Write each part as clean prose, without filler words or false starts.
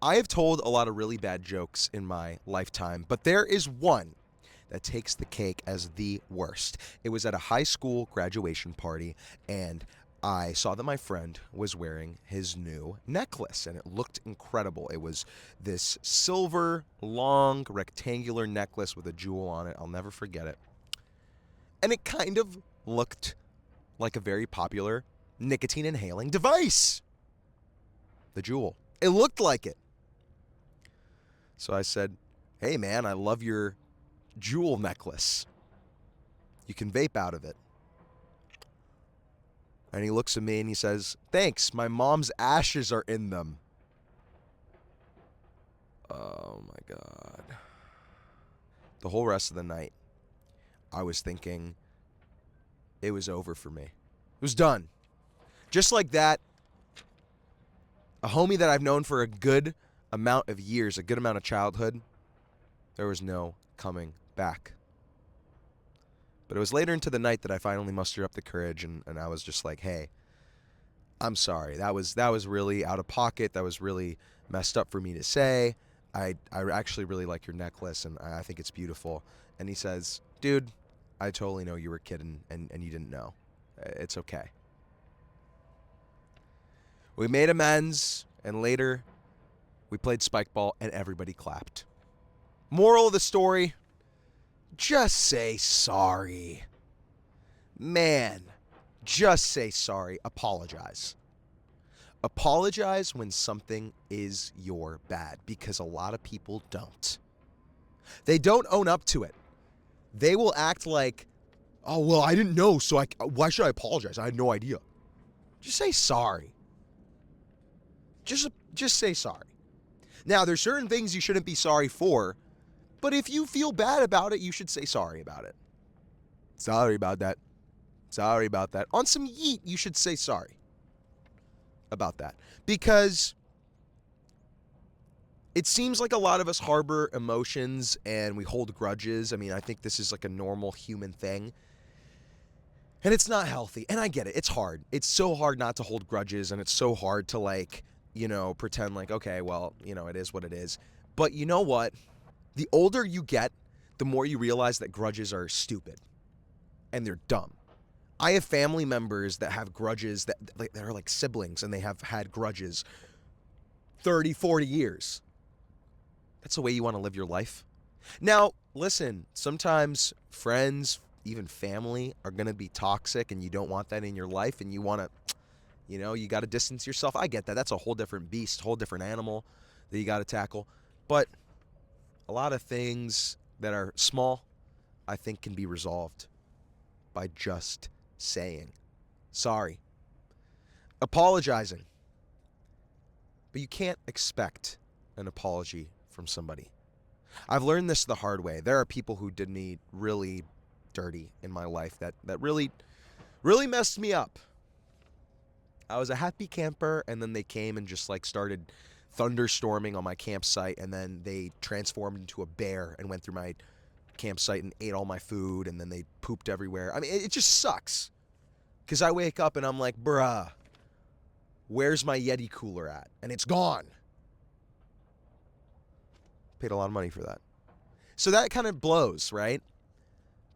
I have told a lot of really bad jokes in my lifetime, but there is one that takes the cake as the worst. It was at a high school graduation party, and I saw that my friend was wearing his new necklace, and it looked incredible. It was this silver, long, rectangular necklace with a jewel on it. I'll never forget it. And it kind of looked like a very popular nicotine inhaling device. The jewel. It looked like it. So I said, "Hey man, I love your jewel necklace. You can vape out of it." And he looks at me and he says, "Thanks, my mom's ashes are in them." Oh my God. The whole rest of the night, I was thinking it was over for me. It was done. Just like that, a homie that I've known for a good amount of years, a good amount of childhood, there was no coming back. But it was later into the night that I finally mustered up the courage, and I was just like, "Hey, I'm sorry. That was really out of pocket. That was really messed up for me to say. I actually really like your necklace, and I think it's beautiful." And he says, "Dude, I totally know you were kidding, and you didn't know. It's okay." We made amends, and later we played spike ball, and everybody clapped. Moral of the story, just say sorry. Man, just say sorry. Apologize. Apologize when something is your bad, because a lot of people don't. They don't own up to it. They will act like, "Oh, well, I didn't know, so why should I apologize? I had no idea." Just say sorry. Just say sorry. Now, there's certain things you shouldn't be sorry for, but if you feel bad about it, you should say sorry about it. Sorry about that. Sorry about that. On some yeet, you should say sorry about that. Because it seems like a lot of us harbor emotions and we hold grudges. I mean, I think this is like a normal human thing. And it's not healthy. And I get it. It's hard. It's so hard not to hold grudges, and it's so hard to pretend like, okay, well, it is what it is. But you know what? The older you get, the more you realize that grudges are stupid and they're dumb. I have family members that have grudges that are like siblings, and they have had grudges 30, 40 years. That's the way you want to live your life. Now, listen, sometimes friends, even family, are going to be toxic, and you don't want that in your life, and you want to, you got to distance yourself. I get that. That's a whole different beast, whole different animal that you got to tackle. But a lot of things that are small, I think, can be resolved by just saying sorry, apologizing. But you can't expect an apology from somebody. I've learned this the hard way. There are people who did me really dirty in my life that really, really messed me up. I was a happy camper, and then they came and just started thunderstorming on my campsite, and then they transformed into a bear and went through my campsite and ate all my food, and then they pooped everywhere. I mean, it just sucks. Because I wake up and I'm like, "Bruh, where's my Yeti cooler at?" And it's gone. Paid a lot of money for that. So that kind of blows, right?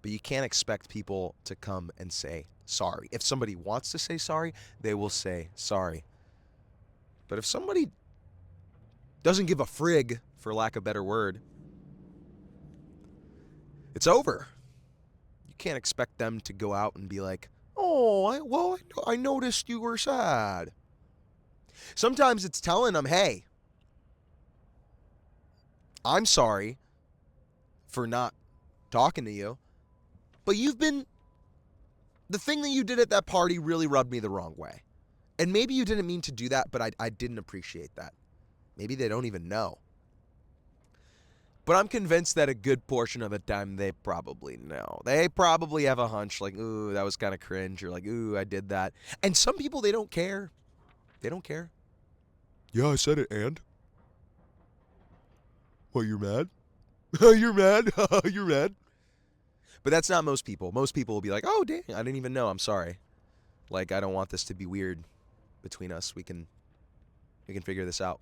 But you can't expect people to come and say sorry. If somebody wants to say sorry, they will say sorry. But if somebody doesn't give a frig, for lack of a better word, it's over. You can't expect them to go out and be like, "Oh, I noticed you were sad." Sometimes it's telling them, "Hey, I'm sorry for not talking to you, but the thing that you did at that party really rubbed me the wrong way. And maybe you didn't mean to do that, but I didn't appreciate that." Maybe they don't even know. But I'm convinced that a good portion of the time they probably know. They probably have a hunch like, "Ooh, that was kind of cringe," or like, "Ooh, I did that." And some people, they don't care. They don't care. "Yeah, I said it, and? What, you're mad? You're mad? You're mad?" But that's not most people. Most people will be like, "Oh, dang, I didn't even know. I'm sorry. Like, I don't want this to be weird between us. We can figure this out."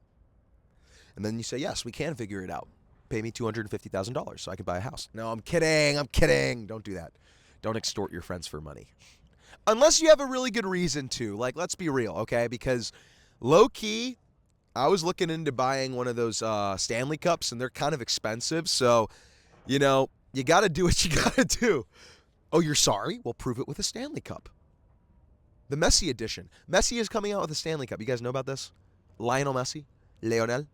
And then you say, yes, we can figure it out. Pay me $250,000 so I can buy a house. No, I'm kidding. I'm kidding. Don't do that. Don't extort your friends for money. Unless you have a really good reason to. Like, let's be real, okay? Because low-key, I was looking into buying one of those Stanley Cups, and they're kind of expensive. So, you got to do what you got to do. Oh, you're sorry? Well, prove it with a Stanley Cup. The Messi edition. Messi is coming out with a Stanley Cup. You guys know about this? Lionel Messi? Lionel?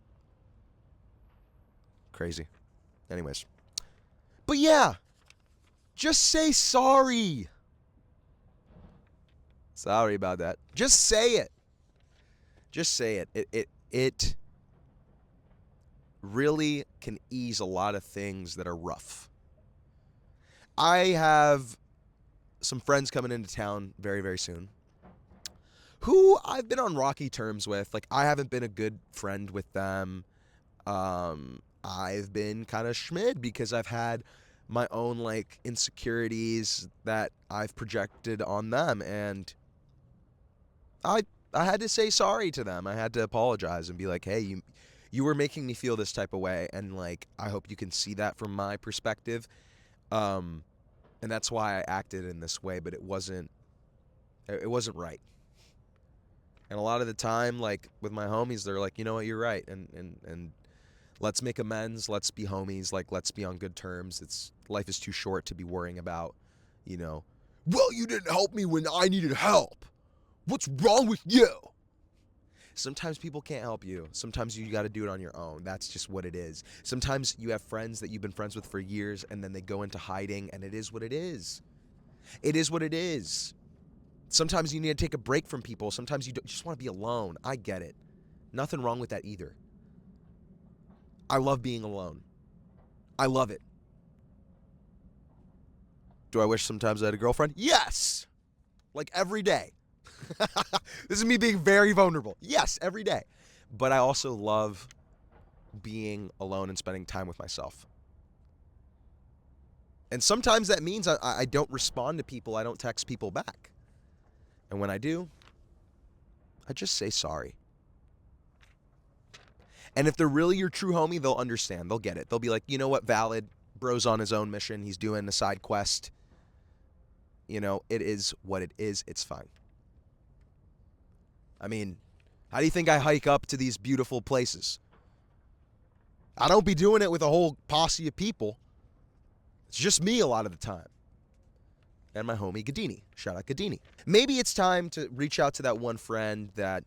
Crazy. Anyways. But yeah. Just say sorry. Sorry about that. Just say it. Just say it. It really can ease a lot of things that are rough. I have some friends coming into town very, very soon who I've been on rocky terms with. Like, I haven't been a good friend with them. I've been kind of schmid because I've had my own, like, insecurities that I've projected on them. And I had to say sorry to them. I had to apologize and be like, hey, you were making me feel this type of way. And, like, I hope you can see that from my perspective. And that's why I acted in this way, but it wasn't right. And a lot of the time, like, with my homies, they're like, you know what, you're right. And let's make amends. Let's be homies. Like, let's be on good terms. Life is too short to be worrying about, well, you didn't help me when I needed help. What's wrong with you? Sometimes people can't help you. Sometimes you got to do it on your own. That's just what it is. Sometimes you have friends that you've been friends with for years, and then they go into hiding, and it is what it is. It is what it is. Sometimes you need to take a break from people. Sometimes you just want to be alone. I get it. Nothing wrong with that either. I love being alone. I love it. Do I wish sometimes I had a girlfriend? Yes! Like every day. This is me being very vulnerable. Yes, every day. But I also love being alone and spending time with myself. And sometimes that means I don't respond to people. I don't text people back. And when I do, I just say sorry. And if they're really your true homie, they'll understand. They'll get it. They'll be like, you know what, valid. Bro's on his own mission. He's doing a side quest. It is what it is. It's fine. I mean, how do you think I hike up to these beautiful places? I don't be doing it with a whole posse of people. It's just me a lot of the time. And my homie Gadini. Shout out Gadini. Maybe it's time to reach out to that one friend that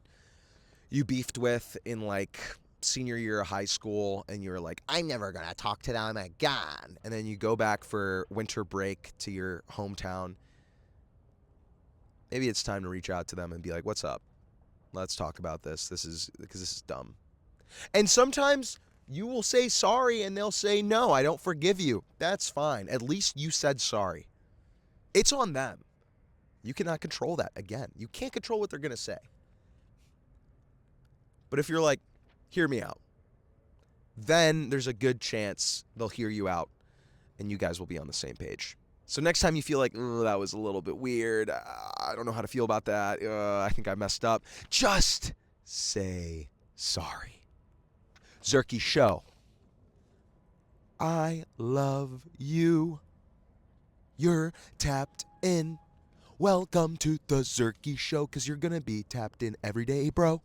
you beefed with in, like, senior year of high school, and you're like, I'm never going to talk to them again. And then you go back for winter break to your hometown. Maybe it's time to reach out to them and be like, what's up? Let's talk about this. Because this is dumb. And sometimes you will say sorry and they'll say, no, I don't forgive you. That's fine. At least you said sorry. It's on them. You cannot control that. Again, you can't control what they're going to say. But if you're like, hear me out, then there's a good chance they'll hear you out and you guys will be on the same page. So next time you feel like, that was a little bit weird, I don't know how to feel about that, I think I messed up, just say sorry. Zerky Show. I love you. You're tapped in. Welcome to the Zerky Show, because you're going to be tapped in every day, bro.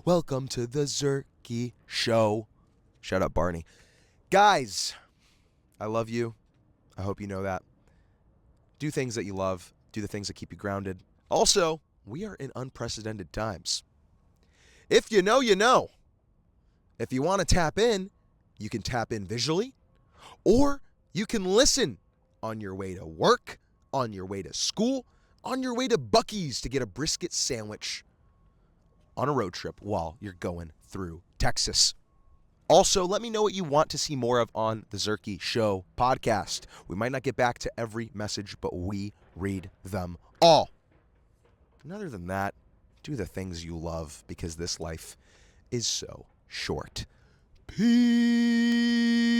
Welcome to the Zerky Show. Shout out Barney. Guys, I love you. I hope you know that. Do things that you love. Do the things that keep you grounded. Also, we are in unprecedented times. If you know, you know. If you want to tap in, you can tap in visually, or you can listen on your way to work, on your way to school, on your way to Buc-ee's to get a brisket sandwich on a road trip while you're going through Texas. Also, let me know what you want to see more of on the Zerky Show podcast. We might not get back to every message, but we read them all. And other than that, do the things you love, because this life is so short. Peace.